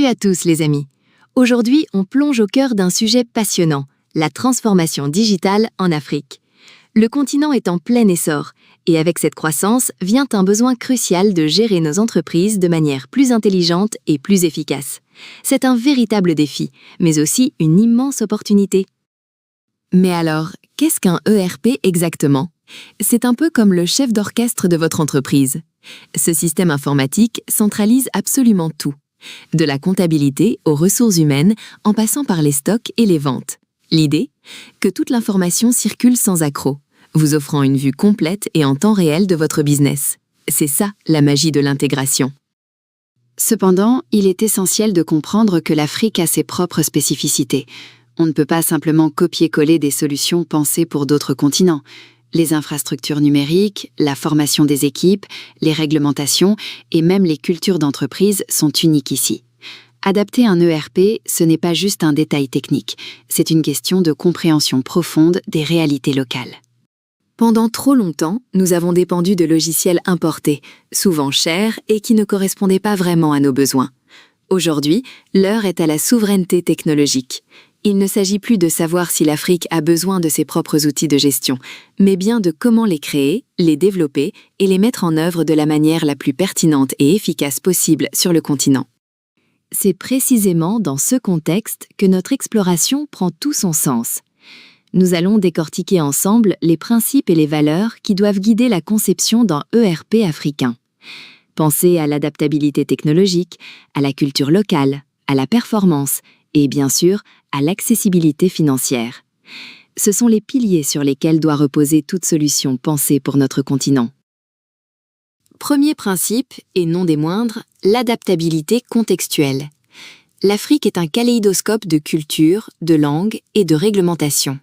Salut à tous les amis. Aujourd'hui, on plonge au cœur d'un sujet passionnant, la transformation digitale en Afrique. Le continent est en plein essor, et avec cette croissance vient un besoin crucial de gérer nos entreprises de manière plus intelligente et plus efficace. C'est un véritable défi, mais aussi une immense opportunité. Mais alors, qu'est-ce qu'un ERP exactement ? C'est un peu comme le chef d'orchestre de votre entreprise. Ce système informatique centralise absolument tout, de la comptabilité aux ressources humaines, en passant par les stocks et les ventes. L'idée ? Que toute l'information circule sans accroc, vous offrant une vue complète et en temps réel de votre business. C'est ça, la magie de l'intégration. Cependant, il est essentiel de comprendre que l'Afrique a ses propres spécificités. On ne peut pas simplement copier-coller des solutions pensées pour d'autres continents. Les infrastructures numériques, la formation des équipes, les réglementations et même les cultures d'entreprise sont uniques ici. Adapter un ERP, ce n'est pas juste un détail technique, c'est une question de compréhension profonde des réalités locales. Pendant trop longtemps, nous avons dépendu de logiciels importés, souvent chers et qui ne correspondaient pas vraiment à nos besoins. Aujourd'hui, l'heure est à la souveraineté technologique. Il ne s'agit plus de savoir si l'Afrique a besoin de ses propres outils de gestion, mais bien de comment les créer, les développer et les mettre en œuvre de la manière la plus pertinente et efficace possible sur le continent. C'est précisément dans ce contexte que notre exploration prend tout son sens. Nous allons décortiquer ensemble les principes et les valeurs qui doivent guider la conception d'un ERP africain. Pensez à l'adaptabilité technologique, à la culture locale, à la performance et bien sûr à l'accessibilité financière. Ce sont les piliers sur lesquels doit reposer toute solution pensée pour notre continent. Premier principe, et non des moindres, l'adaptabilité contextuelle. L'Afrique est un kaléidoscope de cultures, de langues et de réglementations.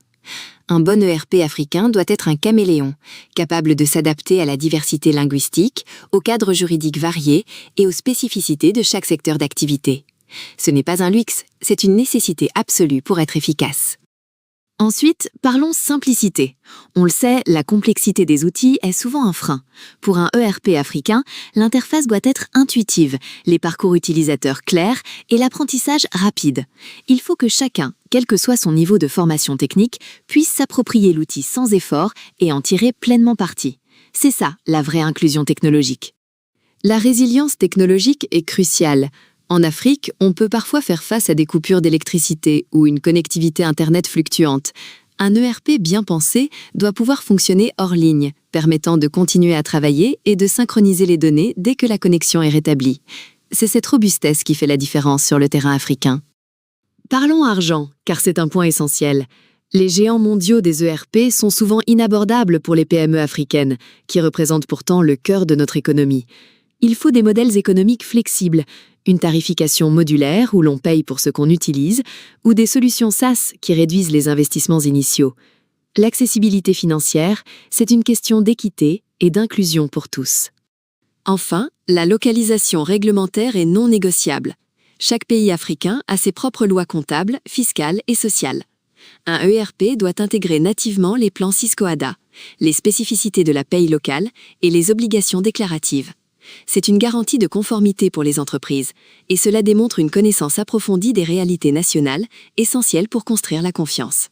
Un bon ERP africain doit être un caméléon, capable de s'adapter à la diversité linguistique, aux cadres juridiques variés et aux spécificités de chaque secteur d'activité. Ce n'est pas un luxe, c'est une nécessité absolue pour être efficace. Ensuite, parlons simplicité. On le sait, la complexité des outils est souvent un frein. Pour un ERP africain, l'interface doit être intuitive, les parcours utilisateurs clairs et l'apprentissage rapide. Il faut que chacun, quel que soit son niveau de formation technique, puisse s'approprier l'outil sans effort et en tirer pleinement parti. C'est ça, la vraie inclusion technologique. La résilience technologique est cruciale. En Afrique, on peut parfois faire face à des coupures d'électricité ou une connectivité Internet fluctuante. Un ERP bien pensé doit pouvoir fonctionner hors ligne, permettant de continuer à travailler et de synchroniser les données dès que la connexion est rétablie. C'est cette robustesse qui fait la différence sur le terrain africain. Parlons argent, car c'est un point essentiel. Les géants mondiaux des ERP sont souvent inabordables pour les PME africaines, qui représentent pourtant le cœur de notre économie. Il faut des modèles économiques flexibles, une tarification modulaire où l'on paye pour ce qu'on utilise, ou des solutions SaaS qui réduisent les investissements initiaux. L'accessibilité financière, c'est une question d'équité et d'inclusion pour tous. Enfin, la localisation réglementaire est non négociable. Chaque pays africain a ses propres lois comptables, fiscales et sociales. Un ERP doit intégrer nativement les plans Cisco-ADA, les spécificités de la paye locale et les obligations déclaratives. C'est une garantie de conformité pour les entreprises, et cela démontre une connaissance approfondie des réalités nationales, essentielle pour construire la confiance.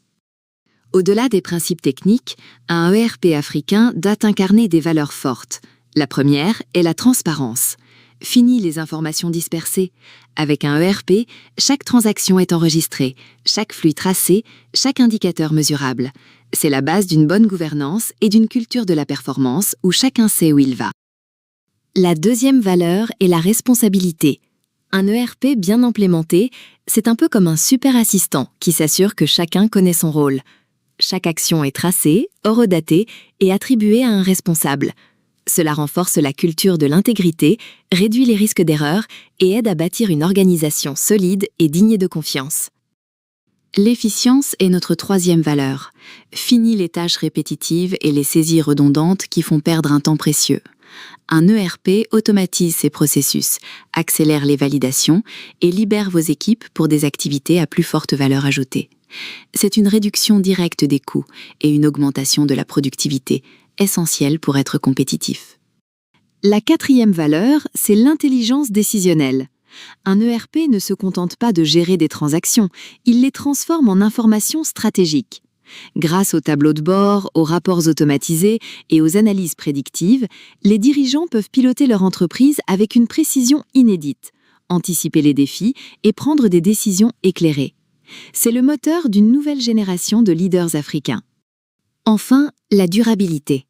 Au-delà des principes techniques, un ERP africain doit incarner des valeurs fortes. La première est la transparence. Fini les informations dispersées. Avec un ERP, chaque transaction est enregistrée, chaque flux tracé, chaque indicateur mesurable. C'est la base d'une bonne gouvernance et d'une culture de la performance où chacun sait où il va. La deuxième valeur est la responsabilité. Un ERP bien implémenté, c'est un peu comme un super assistant qui s'assure que chacun connaît son rôle. Chaque action est tracée, horodatée et attribuée à un responsable. Cela renforce la culture de l'intégrité, réduit les risques d'erreur et aide à bâtir une organisation solide et digne de confiance. L'efficience est notre troisième valeur. Fini les tâches répétitives et les saisies redondantes qui font perdre un temps précieux. Un ERP automatise ces processus, accélère les validations et libère vos équipes pour des activités à plus forte valeur ajoutée. C'est une réduction directe des coûts et une augmentation de la productivité, essentielle pour être compétitif. La quatrième valeur, c'est l'intelligence décisionnelle. Un ERP ne se contente pas de gérer des transactions, il les transforme en informations stratégiques. Grâce aux tableaux de bord, aux rapports automatisés et aux analyses prédictives, les dirigeants peuvent piloter leur entreprise avec une précision inédite, anticiper les défis et prendre des décisions éclairées. C'est le moteur d'une nouvelle génération de leaders africains. Enfin, la durabilité.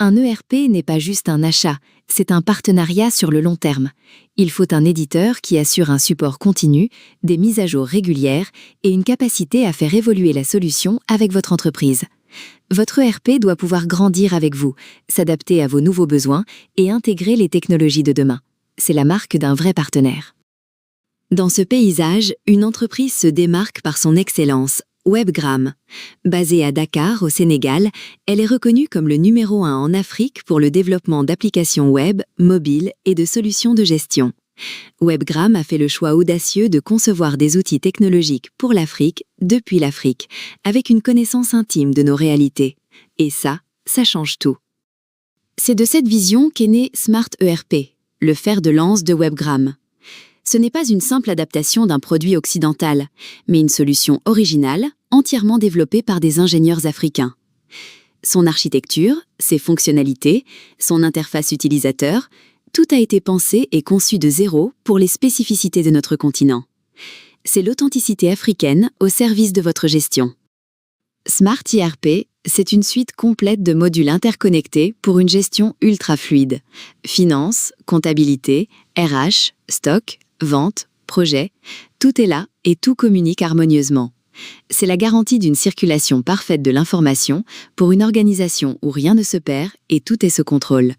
Un ERP n'est pas juste un achat, c'est un partenariat sur le long terme. Il faut un éditeur qui assure un support continu, des mises à jour régulières et une capacité à faire évoluer la solution avec votre entreprise. Votre ERP doit pouvoir grandir avec vous, s'adapter à vos nouveaux besoins et intégrer les technologies de demain. C'est la marque d'un vrai partenaire. Dans ce paysage, une entreprise se démarque par son excellence, Webgram. Basée à Dakar, au Sénégal, elle est reconnue comme le numéro 1 en Afrique pour le développement d'applications web, mobiles et de solutions de gestion. Webgram a fait le choix audacieux de concevoir des outils technologiques pour l'Afrique, depuis l'Afrique, avec une connaissance intime de nos réalités. Et ça change tout. C'est de cette vision qu'est né Smart ERP, le fer de lance de Webgram. Ce n'est pas une simple adaptation d'un produit occidental, mais une solution originale, entièrement développée par des ingénieurs africains. Son architecture, ses fonctionnalités, son interface utilisateur, tout a été pensé et conçu de zéro pour les spécificités de notre continent. C'est l'authenticité africaine au service de votre gestion. Smart ERP, c'est une suite complète de modules interconnectés pour une gestion ultra fluide. Finance, comptabilité, RH, stock, vente, projet, tout est là et tout communique harmonieusement. C'est la garantie d'une circulation parfaite de l'information pour une organisation où rien ne se perd et tout est sous contrôle.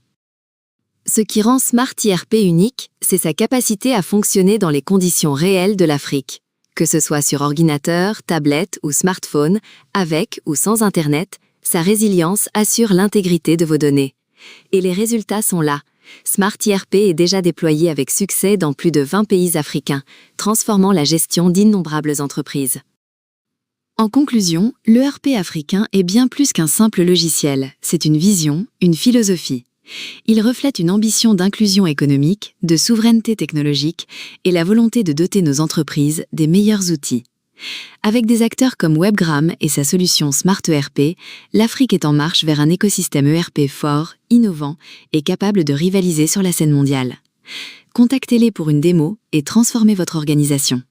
Ce qui rend Smart ERP unique, c'est sa capacité à fonctionner dans les conditions réelles de l'Afrique. Que ce soit sur ordinateur, tablette ou smartphone, avec ou sans Internet, sa résilience assure l'intégrité de vos données. Et les résultats sont là. Smart ERP est déjà déployé avec succès dans plus de 20 pays africains, transformant la gestion d'innombrables entreprises. En conclusion, l'ERP africain est bien plus qu'un simple logiciel, c'est une vision, une philosophie. Il reflète une ambition d'inclusion économique, de souveraineté technologique et la volonté de doter nos entreprises des meilleurs outils. Avec des acteurs comme Webgram et sa solution Smart ERP, l'Afrique est en marche vers un écosystème ERP fort, innovant et capable de rivaliser sur la scène mondiale. Contactez-les pour une démo et transformez votre organisation.